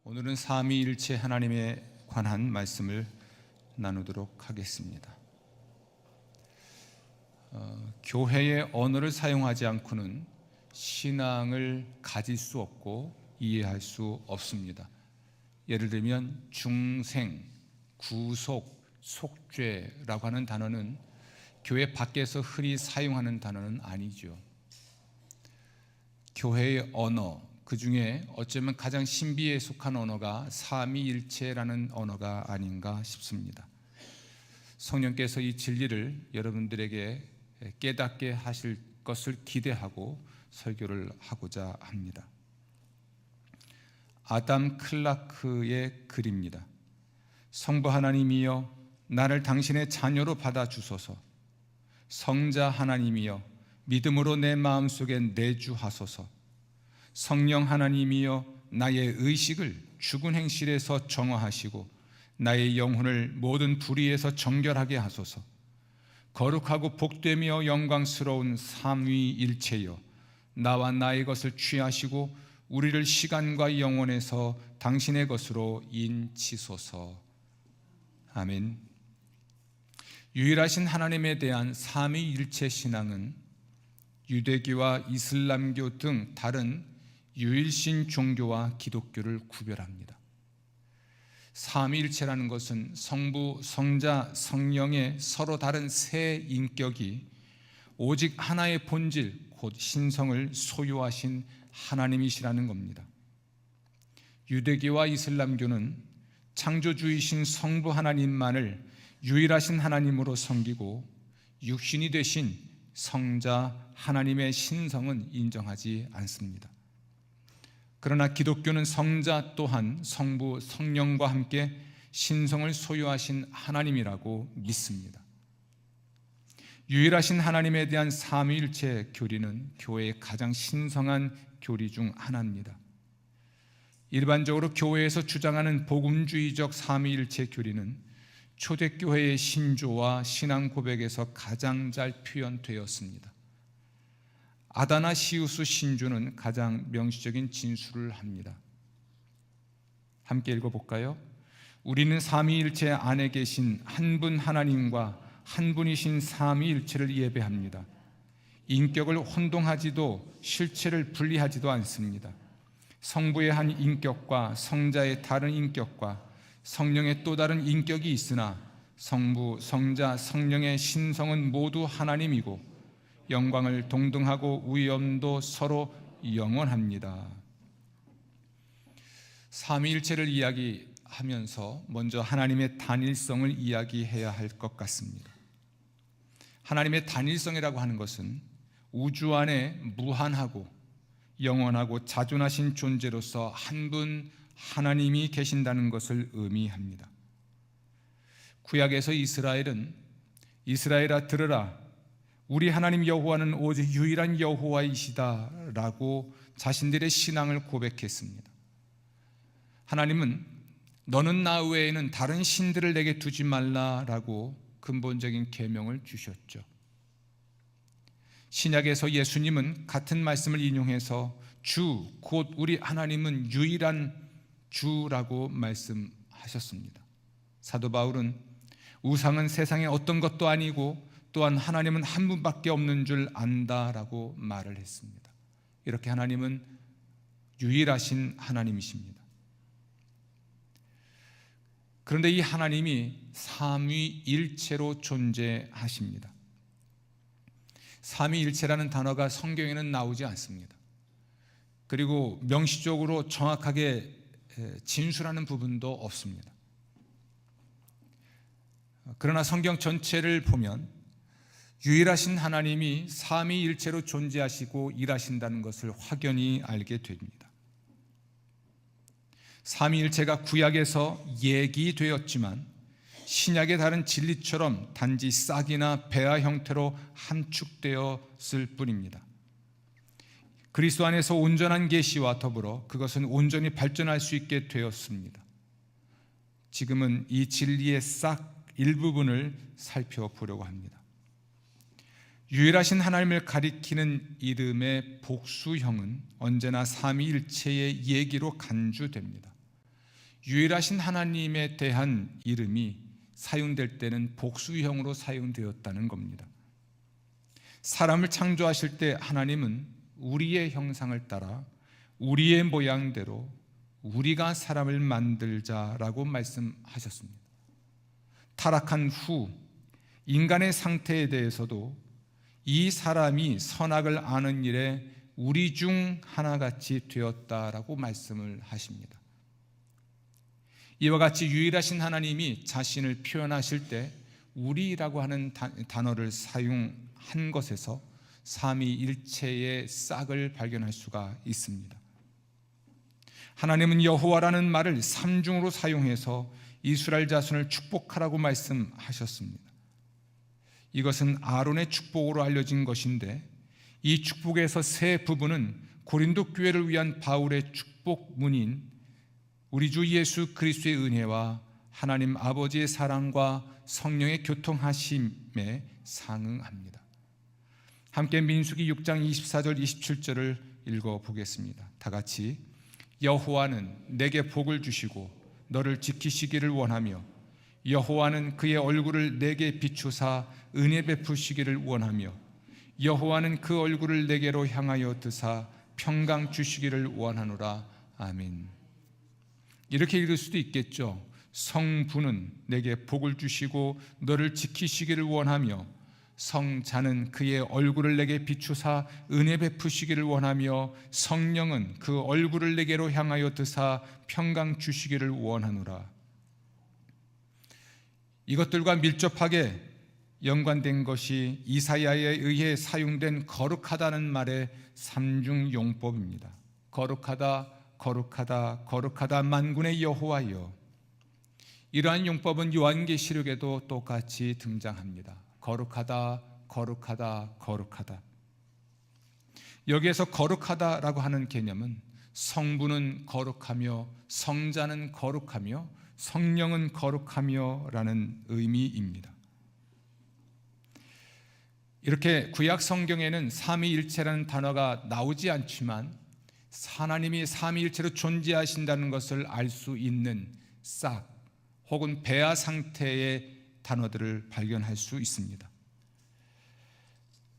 오늘은 삼위일체 하나님에 관한 말씀을 나누도록 하겠습니다. 교회의 언어를 사용하지 않고는 신앙을 가질 수 없고 이해할 수 없습니다. 예를 들면 중생, 구속, 속죄라고 하는 단어는 교회 밖에서 흔히 사용하는 단어는 아니죠. 교회의 언어, 그 중에 어쩌면 가장 신비에 속한 언어가 삼위일체라는 언어가 아닌가 싶습니다. 성령께서 이 진리를 여러분들에게 깨닫게 하실 것을 기대하고 설교를 하고자 합니다. 아담 클라크의 글입니다. 성부 하나님이여, 나를 당신의 자녀로 받아주소서. 성자 하나님이여, 믿음으로 내 마음속에 내주하소서. 성령 하나님이여, 나의 의식을 죽은 행실에서 정화하시고 나의 영혼을 모든 불의에서 정결하게 하소서. 거룩하고 복되며 영광스러운 삼위일체여, 나와 나의 것을 취하시고 우리를 시간과 영혼에서 당신의 것으로 인치소서. 아멘. 유일하신 하나님에 대한 삼위일체 신앙은 유대교와 이슬람교 등 다른 유일신 종교와 기독교를 구별합니다. 삼위일체라는 것은 성부, 성자, 성령의 서로 다른 세 인격이 오직 하나의 본질, 곧 신성을 소유하신 하나님이시라는 겁니다. 유대교와 이슬람교는 창조주이신 성부 하나님만을 유일하신 하나님으로 섬기고 육신이 되신 성자 하나님의 신성은 인정하지 않습니다. 그러나 기독교는 성자 또한 성부, 성령과 함께 신성을 소유하신 하나님이라고 믿습니다. 유일하신 하나님에 대한 삼위일체 교리는 교회의 가장 신성한 교리 중 하나입니다. 일반적으로 교회에서 주장하는 복음주의적 삼위일체 교리는 초대교회의 신조와 신앙 고백에서 가장 잘 표현되었습니다. 아다나시우스 신조는 가장 명시적인 진술을 합니다. 함께 읽어볼까요? 우리는 삼위일체 안에 계신 한 분 하나님과 한 분이신 삼위일체를 예배합니다. 인격을 혼동하지도 실체를 분리하지도 않습니다. 성부의 한 인격과 성자의 다른 인격과 성령의 또 다른 인격이 있으나 성부, 성자, 성령의 신성은 모두 하나님이고 영광을 동등하고 위엄도 서로 영원합니다. 삼위일체를 이야기하면서 먼저 하나님의 단일성을 이야기해야 할 것 같습니다. 하나님의 단일성이라고 하는 것은 우주 안에 무한하고 영원하고 자존하신 존재로서 한 분 하나님이 계신다는 것을 의미합니다. 구약에서 이스라엘아 들으라, 우리 하나님 여호와는 오직 유일한 여호와이시다 라고 자신들의 신앙을 고백했습니다. 하나님은 너는 나 외에는 다른 신들을 내게 두지 말라라고 근본적인 계명을 주셨죠. 신약에서 예수님은 같은 말씀을 인용해서 주, 곧 우리 하나님은 유일한 주라고 말씀하셨습니다. 사도 바울은 우상은 세상에 어떤 것도 아니고 또한 하나님은 한 분밖에 없는 줄 안다라고 말을 했습니다. 이렇게 하나님은 유일하신 하나님이십니다. 그런데 이 하나님이 삼위일체로 존재하십니다. 삼위일체라는 단어가 성경에는 나오지 않습니다. 그리고 명시적으로 정확하게 진술하는 부분도 없습니다. 그러나 성경 전체를 보면 유일하신 하나님이 삼위일체로 존재하시고 일하신다는 것을 확연히 알게 됩니다. 삼위일체가 구약에서 얘기되었지만 신약의 다른 진리처럼 단지 싹이나 배아 형태로 함축되었을 뿐입니다. 그리스도 안에서 온전한 계시와 더불어 그것은 온전히 발전할 수 있게 되었습니다. 지금은 이 진리의 싹 일부분을 살펴보려고 합니다. 유일하신 하나님을 가리키는 이름의 복수형은 언제나 삼위일체의 얘기로 간주됩니다. 유일하신 하나님에 대한 이름이 사용될 때는 복수형으로 사용되었다는 겁니다. 사람을 창조하실 때 하나님은 우리의 형상을 따라 우리의 모양대로 우리가 사람을 만들자라고 말씀하셨습니다. 타락한 후 인간의 상태에 대해서도 이 사람이 선악을 아는 일에 우리 중 하나같이 되었다라고 말씀을 하십니다. 이와 같이 유일하신 하나님이 자신을 표현하실 때 우리라고 하는 단어를 사용한 것에서 삼위일체의 싹을 발견할 수가 있습니다. 하나님은 여호와라는 말을 삼중으로 사용해서 이스라엘 자손을 축복하라고 말씀하셨습니다. 이것은 아론의 축복으로 알려진 것인데 이 축복에서 세 부분은 고린도 교회를 위한 바울의 축복문인 우리 주 예수 그리스도의 은혜와 하나님 아버지의 사랑과 성령의 교통하심에 상응합니다. 함께 민수기 6장 24절 27절을 읽어보겠습니다. 다 같이. 여호와는 내게 복을 주시고 너를 지키시기를 원하며 여호와는 그의 얼굴을 내게 비추사 은혜 베푸시기를 원하며 여호와는 그 얼굴을 내게로 향하여 드사 평강 주시기를 원하노라. 아멘. 이렇게 읽을 수도 있겠죠. 성부는 내게 복을 주시고 너를 지키시기를 원하며 성자는 그의 얼굴을 내게 비추사 은혜 베푸시기를 원하며 성령은 그 얼굴을 내게로 향하여 드사 평강 주시기를 원하노라. 이것들과 밀접하게 연관된 것이 이사야에 의해 사용된 거룩하다는 말의 삼중 용법입니다. 거룩하다, 거룩하다, 거룩하다 만군의 여호와여. 이러한 용법은 요한계시록에도 똑같이 등장합니다. 거룩하다, 거룩하다, 거룩하다. 여기에서 거룩하다라고 하는 개념은 성부는 거룩하며 성자는 거룩하며 성령은 거룩하며 라는 의미입니다. 이렇게 구약 성경에는 삼위일체라는 단어가 나오지 않지만 하나님이 삼위일체로 존재하신다는 것을 알 수 있는 싹 혹은 배아 상태의 단어들을 발견할 수 있습니다.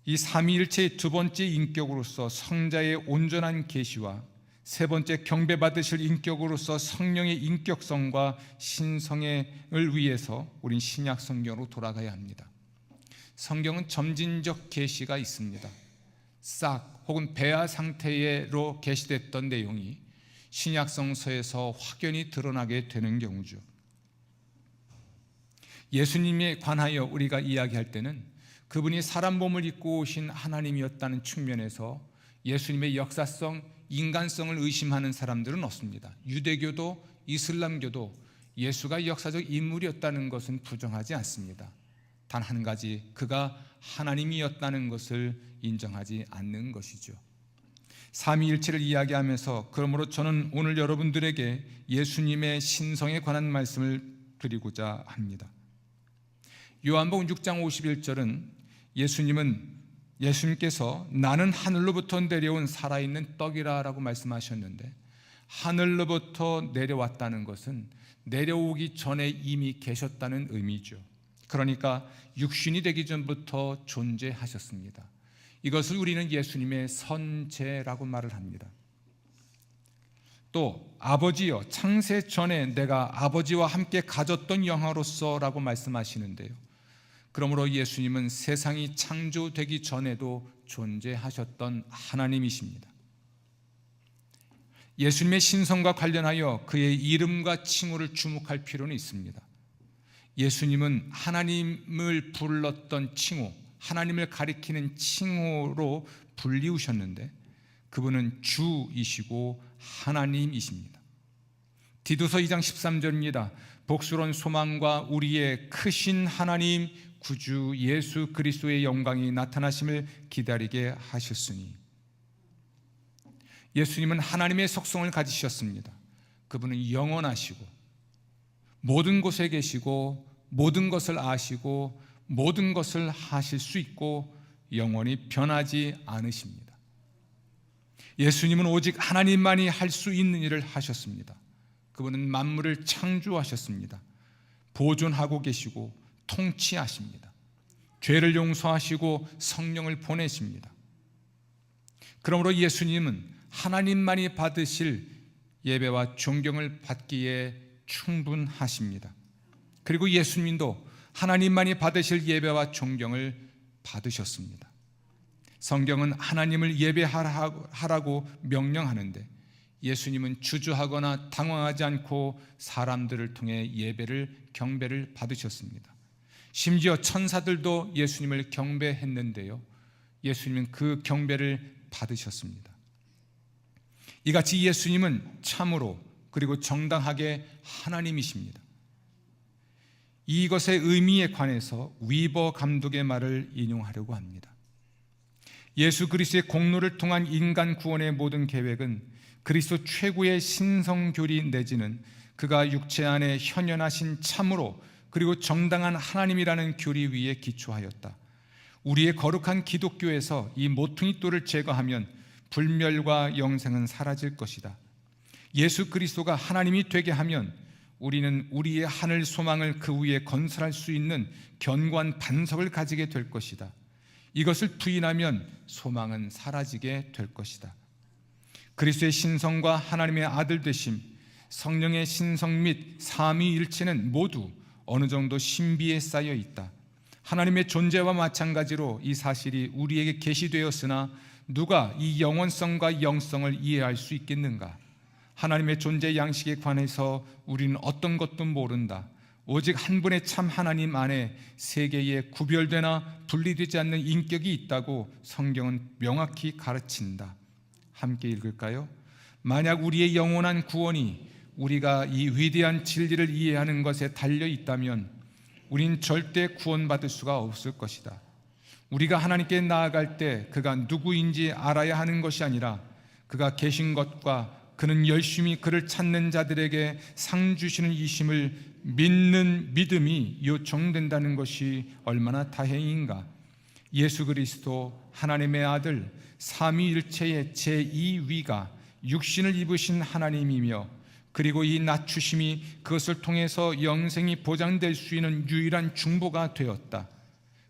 이 삼위일체의 두 번째 인격으로서 성자의 온전한 계시와 세 번째 경배받으실 인격으로서 성령의 인격성과 신성을 위해서 우린 신약 성경으로 돌아가야 합니다. 성경은 점진적 계시가 있습니다. 싹 혹은 배아 상태로 계시됐던 내용이 신약 성서에서 확연히 드러나게 되는 경우죠. 예수님에 관하여 우리가 이야기할 때는 그분이 사람 몸을 입고 오신 하나님이었다는 측면에서 예수님의 역사성, 인간성을 의심하는 사람들은 없습니다. 유대교도 이슬람교도 예수가 역사적 인물이었다는 것은 부정하지 않습니다. 단 한 가지, 그가 하나님이었다는 것을 인정하지 않는 것이죠. 삼위일체를 이야기하면서 그러므로 저는 오늘 여러분들에게 예수님의 신성에 관한 말씀을 드리고자 합니다. 요한복음 6장 51절은 예수님께서 나는 하늘로부터 내려온 살아있는 떡이라고 말씀하셨는데, 하늘로부터 내려왔다는 것은 내려오기 전에 이미 계셨다는 의미죠. 그러니까 육신이 되기 전부터 존재하셨습니다. 이것을 우리는 예수님의 선제라고 말을 합니다. 또 아버지여 창세 전에 내가 아버지와 함께 가졌던 영화로서 라고 말씀하시는데요, 그러므로 예수님은 세상이 창조되기 전에도 존재하셨던 하나님이십니다. 예수님의 신성과 관련하여 그의 이름과 칭호를 주목할 필요는 있습니다. 예수님은 하나님을 불렀던 칭호, 하나님을 가리키는 칭호로 불리우셨는데 그분은 주이시고 하나님이십니다. 디도서 2장 13절입니다. 복스러운 소망과 우리의 크신 하나님 구주 예수 그리스도의 영광이 나타나심을 기다리게 하셨으니. 예수님은 하나님의 속성을 가지셨습니다. 그분은 영원하시고 모든 곳에 계시고 모든 것을 아시고 모든 것을 하실 수 있고 영원히 변하지 않으십니다. 예수님은 오직 하나님만이 할 수 있는 일을 하셨습니다. 그분은 만물을 창조하셨습니다. 보존하고 계시고 통치하십니다. 죄를 용서하시고 성령을 보내십니다. 그러므로 예수님은 하나님만이 받으실 예배와 존경을 받기에 충분하십니다. 그리고 예수님도 하나님만이 받으실 예배와 존경을 받으셨습니다. 성경은 하나님을 예배하라고 명령하는데 예수님은 주저하거나 당황하지 않고 사람들을 통해 예배를 경배를 받으셨습니다. 심지어 천사들도 예수님을 경배했는데요, 예수님은 그 경배를 받으셨습니다. 이같이 예수님은 참으로 그리고 정당하게 하나님이십니다. 이것의 의미에 관해서 위버 감독의 말을 인용하려고 합니다. 예수 그리스도의 공로를 통한 인간 구원의 모든 계획은 그리스도 최고의 신성교리 내지는 그가 육체 안에 현현하신 참으로 그리고 정당한 하나님이라는 교리 위에 기초하였다. 우리의 거룩한 기독교에서 이 모퉁이 돌을 제거하면 불멸과 영생은 사라질 것이다. 예수 그리스도가 하나님이 되게 하면 우리는 우리의 하늘 소망을 그 위에 건설할 수 있는 견고한 반석을 가지게 될 것이다. 이것을 부인하면 소망은 사라지게 될 것이다. 그리스도의 신성과 하나님의 아들 되심, 성령의 신성 및 삼위일체는 모두 어느 정도 신비에 쌓여 있다. 하나님의 존재와 마찬가지로 이 사실이 우리에게 계시되었으나 누가 이 영원성과 영성을 이해할 수 있겠는가? 하나님의 존재 양식에 관해서 우리는 어떤 것도 모른다. 오직 한 분의 참 하나님 안에 세계에 구별되나 분리되지 않는 인격이 있다고 성경은 명확히 가르친다. 함께 읽을까요? 만약 우리의 영원한 구원이 우리가 이 위대한 진리를 이해하는 것에 달려 있다면 우린 절대 구원받을 수가 없을 것이다. 우리가 하나님께 나아갈 때 그가 누구인지 알아야 하는 것이 아니라 그가 계신 것과 그는 열심히 그를 찾는 자들에게 상 주시는 이심을 믿는 믿음이 요청된다는 것이 얼마나 다행인가. 예수 그리스도 하나님의 아들 삼위일체의 제2위가 육신을 입으신 하나님이며 그리고 이 낮추심이 그것을 통해서 영생이 보장될 수 있는 유일한 중보가 되었다.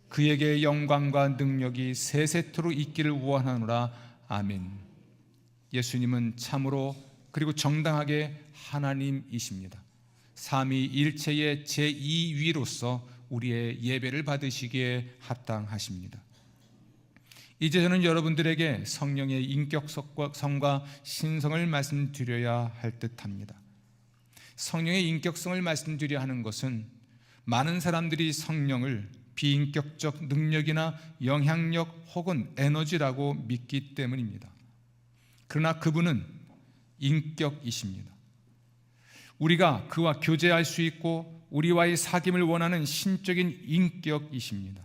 그에게 영광과 능력이 세세토록 있기를 원하노라. 아멘. 예수님은 참으로 그리고 정당하게 하나님이십니다. 삼위일체의 제2위로서 우리의 예배를 받으시기에 합당하십니다. 이제 저는 여러분들에게 성령의 인격성과 신성을 말씀드려야 할 듯합니다. 성령의 인격성을 말씀드려야 하는 것은 많은 사람들이 성령을 비인격적 능력이나 영향력 혹은 에너지라고 믿기 때문입니다. 그러나 그분은 인격이십니다. 우리가 그와 교제할 수 있고 우리와의 사귐을 원하는 신적인 인격이십니다.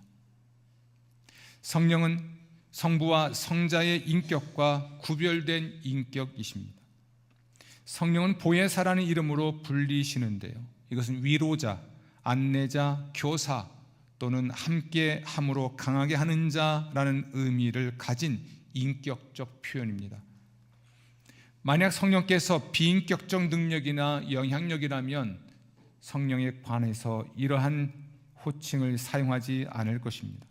성령은 성부와 성자의 인격과 구별된 인격이십니다. 성령은 보혜사라는 이름으로 불리시는데요, 이것은 위로자, 안내자, 교사 또는 함께함으로 강하게 하는 자라는 의미를 가진 인격적 표현입니다. 만약 성령께서 비인격적 능력이나 영향력이라면 성령에 관해서 이러한 호칭을 사용하지 않을 것입니다.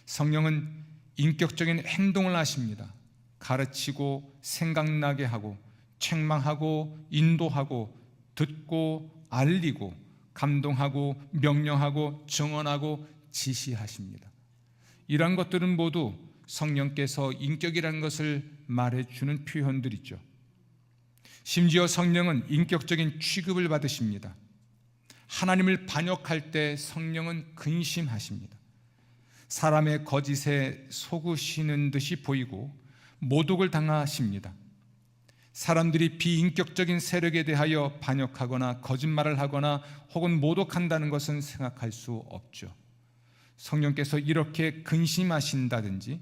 성령은 인격적인 행동을 하십니다. 가르치고 생각나게 하고 책망하고 인도하고 듣고 알리고 감동하고 명령하고 증언하고 지시하십니다. 이러한 것들은 모두 성령께서 인격이라는 것을 말해주는 표현들이죠. 심지어 성령은 인격적인 취급을 받으십니다. 하나님을 반역할 때 성령은 근심하십니다. 사람의 거짓에 속으시는 듯이 보이고 모독을 당하십니다. 사람들이 비인격적인 세력에 대하여 반역하거나 거짓말을 하거나 혹은 모독한다는 것은 생각할 수 없죠. 성령께서 이렇게 근심하신다든지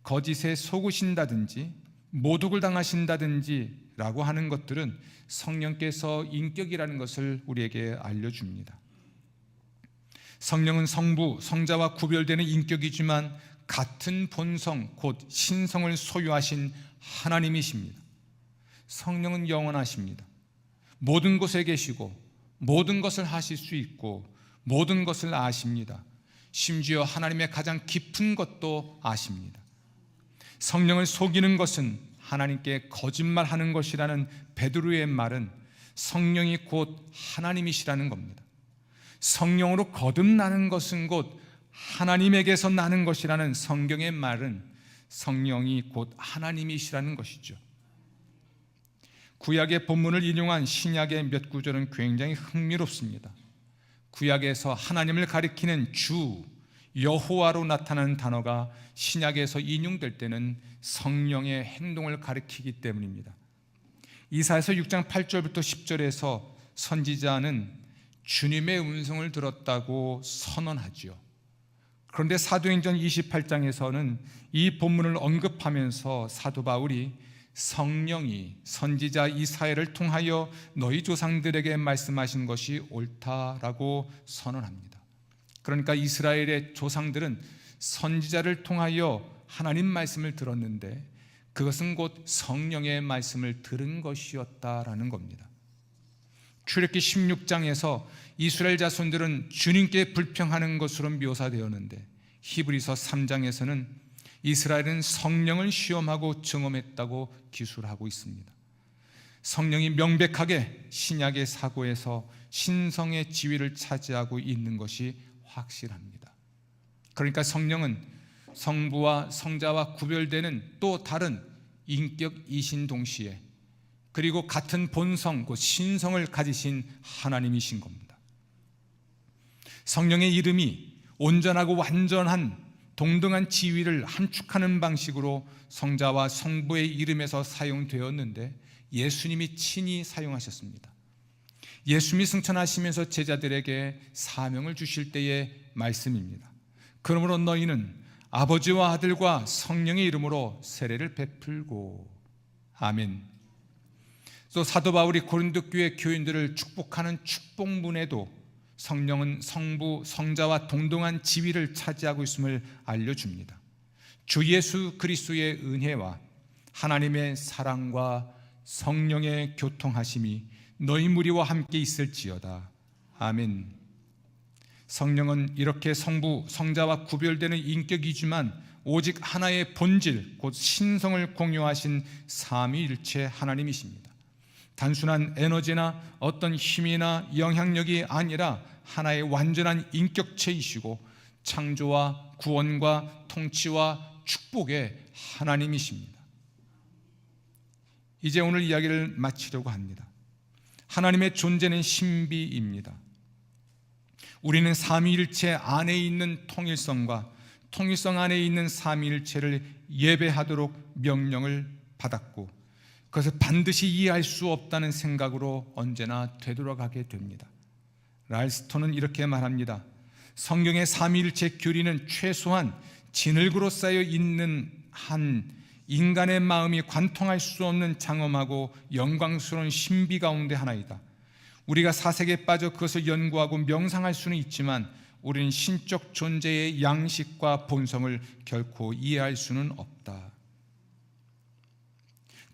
거짓에 속으신다든지 모독을 당하신다든지 라고 하는 것들은 성령께서 인격이라는 것을 우리에게 알려줍니다. 성령은 성부, 성자와 구별되는 인격이지만 같은 본성, 곧 신성을 소유하신 하나님이십니다. 성령은 영원하십니다. 모든 곳에 계시고 모든 것을 하실 수 있고 모든 것을 아십니다. 심지어 하나님의 가장 깊은 것도 아십니다. 성령을 속이는 것은 하나님께 거짓말하는 것이라는 베드로의 말은 성령이 곧 하나님이시라는 겁니다. 성령으로 거듭나는 것은 곧 하나님에게서 나는 것이라는 성경의 말은 성령이 곧 하나님이시라는 것이죠. 구약의 본문을 인용한 신약의 몇 구절은 굉장히 흥미롭습니다. 구약에서 하나님을 가리키는 주 여호와로 나타나는 단어가 신약에서 인용될 때는 성령의 행동을 가리키기 때문입니다. 이사야서 6장 8절부터 10절에서 선지자는 주님의 음성을 들었다고 선언하죠. 그런데 사도행전 28장에서는 이 본문을 언급하면서 사도 바울이 성령이 선지자 이사야를 통하여 너희 조상들에게 말씀하신 것이 옳다라고 선언합니다. 그러니까 이스라엘의 조상들은 선지자를 통하여 하나님 말씀을 들었는데 그것은 곧 성령의 말씀을 들은 것이었다라는 겁니다. 출애굽기 16장에서 이스라엘 자손들은 주님께 불평하는 것으로 묘사되었는데 히브리서 3장에서는 이스라엘은 성령을 시험하고 증험했다고 기술하고 있습니다. 성령이 명백하게 신약의 사고에서 신성의 지위를 차지하고 있는 것이 확실합니다. 그러니까 성령은 성부와 성자와 구별되는 또 다른 인격이신 동시에 그리고 같은 본성, 그 신성을 가지신 하나님이신 겁니다. 성령의 이름이 온전하고 완전한 동등한 지위를 함축하는 방식으로 성자와 성부의 이름에서 사용되었는데 예수님이 친히 사용하셨습니다. 예수님이 승천하시면서 제자들에게 사명을 주실 때의 말씀입니다. 그러므로 너희는 아버지와 아들과 성령의 이름으로 세례를 베풀고. 아멘. 또 사도 바울이 고린도 교회 교인들을 축복하는 축복문에도 성령은 성부, 성자와 동등한 지위를 차지하고 있음을 알려줍니다. 주 예수 그리스도의 은혜와 하나님의 사랑과 성령의 교통하심이 너희 무리와 함께 있을지어다. 아멘. 성령은 이렇게 성부, 성자와 구별되는 인격이지만 오직 하나의 본질, 곧 신성을 공유하신 삼위일체 하나님이십니다. 단순한 에너지나 어떤 힘이나 영향력이 아니라 하나의 완전한 인격체이시고 창조와 구원과 통치와 축복의 하나님이십니다. 이제 오늘 이야기를 마치려고 합니다. 하나님의 존재는 신비입니다. 우리는 삼위일체 안에 있는 통일성과 통일성 안에 있는 삼위일체를 예배하도록 명령을 받았고 그것을 반드시 이해할 수 없다는 생각으로 언제나 되돌아가게 됩니다. 랄스톤은 이렇게 말합니다. 성경의 삼위일체 교리는 최소한 진흙으로 쌓여 있는 한 인간의 마음이 관통할 수 없는 장엄하고 영광스러운 신비 가운데 하나이다. 우리가 사색에 빠져 그것을 연구하고 명상할 수는 있지만 우리는 신적 존재의 양식과 본성을 결코 이해할 수는 없다.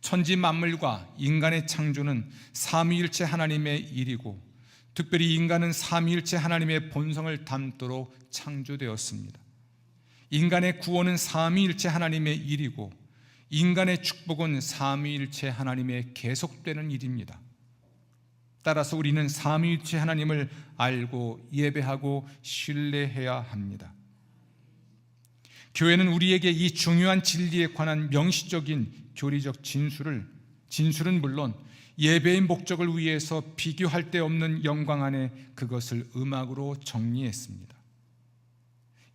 천지 만물과 인간의 창조는 삼위일체 하나님의 일이고 특별히 인간은 삼위일체 하나님의 본성을 담도록 창조되었습니다. 인간의 구원은 삼위일체 하나님의 일이고 인간의 축복은 삼위일체 하나님의 계속되는 일입니다. 따라서 우리는 삼위일체 하나님을 알고 예배하고 신뢰해야 합니다. 교회는 우리에게 이 중요한 진리에 관한 명시적인 교리적 진술은 물론 예배의 목적을 위해서 비교할 데 없는 영광 안에 그것을 음악으로 정리했습니다.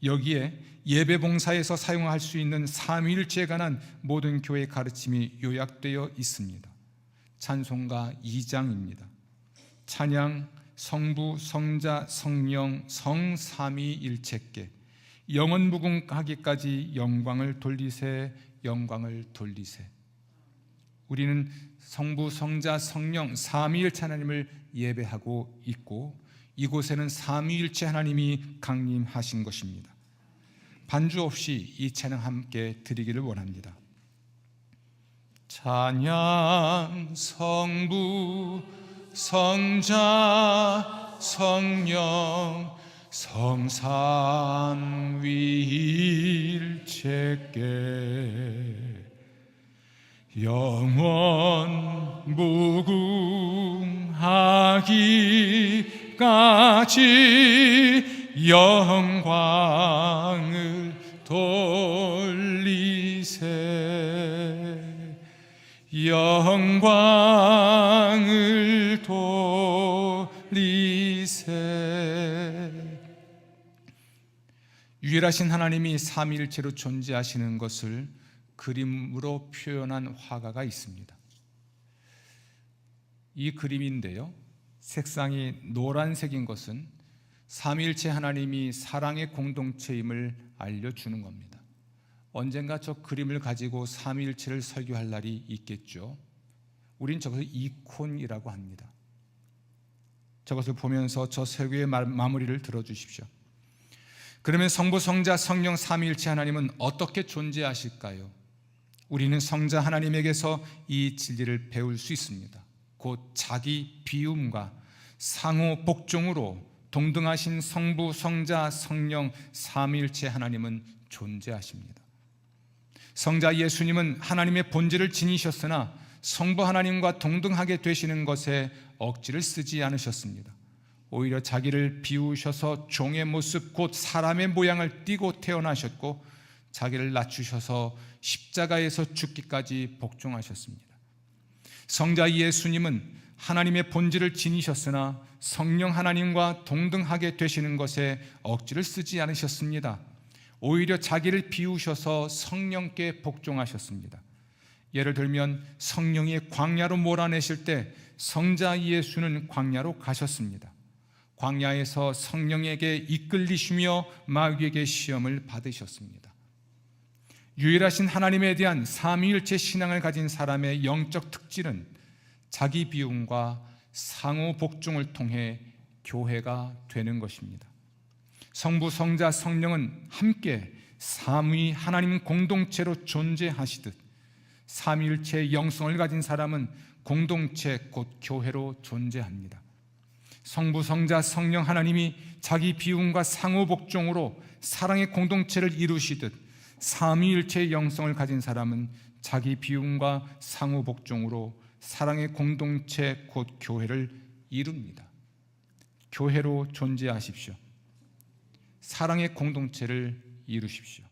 여기에 예배 봉사에서 사용할 수 있는 삼위일체에 관한 모든 교회의 가르침이 요약되어 있습니다. 찬송가 2장입니다. 찬양 성부, 성자, 성령, 성삼위일체께 영원무궁하기까지 영광을 돌리세, 영광을 돌리세. 우리는 성부, 성자, 성령 삼위일체 하나님을 예배하고 있고 이곳에는 삼위일체 하나님이 강림하신 것입니다. 반주 없이 이 찬양 함께 드리기를 원합니다. 찬양 성부, 성자 성령 성삼위일체께 영원 무궁하기까지 영광을 돌리세 영광을 돌리세. 유일하신 하나님이 삼위일체로 존재하시는 것을 그림으로 표현한 화가가 있습니다. 이 그림인데요, 색상이 노란색인 것은 삼위일체 하나님이 사랑의 공동체임을 알려주는 겁니다. 언젠가 저 그림을 가지고 삼위일체를 설교할 날이 있겠죠. 우린 저것을 이콘이라고 합니다. 저것을 보면서 저 설교의 마무리를 들어주십시오. 그러면 성부, 성자, 성령 삼위일체 하나님은 어떻게 존재하실까요? 우리는 성자 하나님에게서 이 진리를 배울 수 있습니다. 곧 자기 비움과 상호 복종으로 동등하신 성부, 성자, 성령 삼위일체 하나님은 존재하십니다. 성자 예수님은 하나님의 본질을 지니셨으나 성부 하나님과 동등하게 되시는 것에 억지를 쓰지 않으셨습니다. 오히려 자기를 비우셔서 종의 모습 곧 사람의 모양을 띠고 태어나셨고 자기를 낮추셔서 십자가에서 죽기까지 복종하셨습니다. 성자 예수님은 하나님의 본질을 지니셨으나 성령 하나님과 동등하게 되시는 것에 억지를 쓰지 않으셨습니다. 오히려 자기를 비우셔서 성령께 복종하셨습니다. 예를 들면 성령이 광야로 몰아내실 때 성자 예수는 광야로 가셨습니다. 광야에서 성령에게 이끌리시며 마귀에게 시험을 받으셨습니다. 유일하신 하나님에 대한 삼위일체 신앙을 가진 사람의 영적 특질은 자기 비움과 상호 복종을 통해 교회가 되는 것입니다. 성부, 성자, 성령은 함께 삼위 하나님 공동체로 존재하시듯 삼위일체의 영성을 가진 사람은 공동체 곧 교회로 존재합니다. 성부, 성자, 성령 하나님이 자기 비움과 상호 복종으로 사랑의 공동체를 이루시듯 삼위일체의 영성을 가진 사람은 자기 비움과 상호 복종으로 사랑의 공동체 곧 교회를 이룹니다. 교회로 존재하십시오. 사랑의 공동체를 이루십시오.